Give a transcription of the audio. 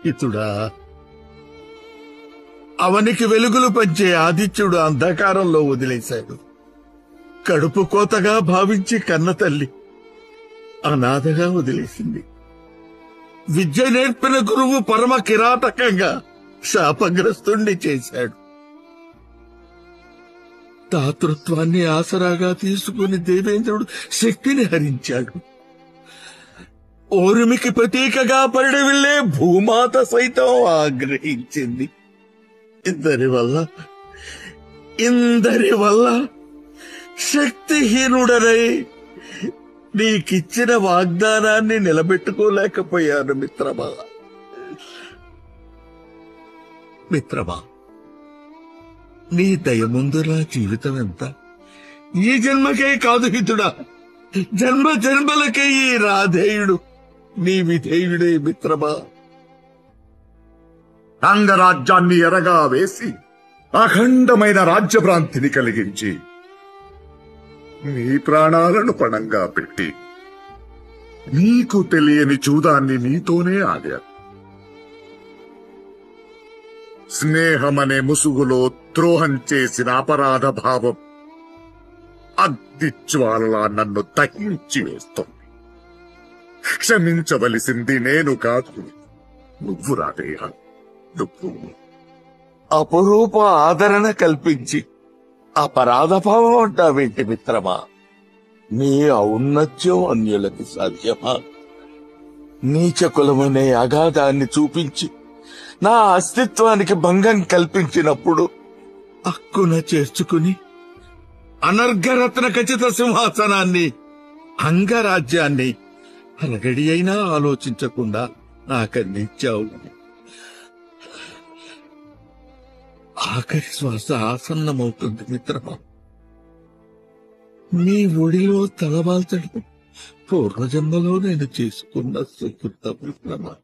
ఇతుడా, అవనికి వెలుగులు పంచే ఆదిత్యుడు అంధకారంలో వదిలేశాడు. కడుపు కోతగా భావించి కన్న తల్లి అనాథగా వదిలేసింది. విద్య నేర్పిన గురువు పరమ కిరాతకంగా శాపగ్రస్తుణ్ణి చేశాడు. దాతృత్వాన్ని ఆసరాగా తీసుకుని దేవేంద్రుడు శక్తిని హరించాడు. ఓరుమికి ప్రతీకగా పరిడవిల్లే భూమాత సైతం ఆగ్రహించింది. ఇందరి వల్ల శక్తిహీనుడనై నీకిచ్చిన వాగ్దానాన్ని నిలబెట్టుకోలేకపోయాను మిత్రమా. నీ దయ ముందు నా జీవితం ఎంత? ఈ జన్మకే కాదు హితుడా, జన్మ జన్మలకే ఈ రాధేయుడు నీ విధేయుడే మిత్రమా. అంగరాజ్యాన్ని ఎరగా వేసి అఖండమైన రాజ్యభ్రాంతిని కలిగించి నీ ప్రాణాలను పణంగా పెట్టి నీకు తెలియని చూదాన్ని నీతోనే ఆడారు. స్నేహమనే ముసుగులో ద్రోహం చేసిన అపరాధ భావం అగ్నిజ్వాలలా నన్ను దహించి వేస్తోంది. క్షమించవలసింది నేను కాదు, నువ్వు రాధేయ. నువ్వు అపురూప ఆదరణ కల్పించి అపరాధ భావం అంటావేంటి మిత్రమా? నీ ఔన్నత్యం అన్యులకి సాధ్యమా? నీచ కులమనే అగాధాన్ని చూపించి నా అస్తిత్వానికి భంగం కల్పించినప్పుడు హక్కున చేర్చుకుని అనర్ఘరత్న ఖచ్చిత సింహాసనాన్ని, అంగరాజ్యాన్ని అలగడి అయినా ఆలోచించకుండా నాకందించావు. ఆఖరి శ్వాస ఆసన్నమవుతుంది మిత్రమా. నీ ఒడిలో తలవాల్చడం పూర్వజన్మలో నేను చేసుకున్న సుకృత మిత్రమా.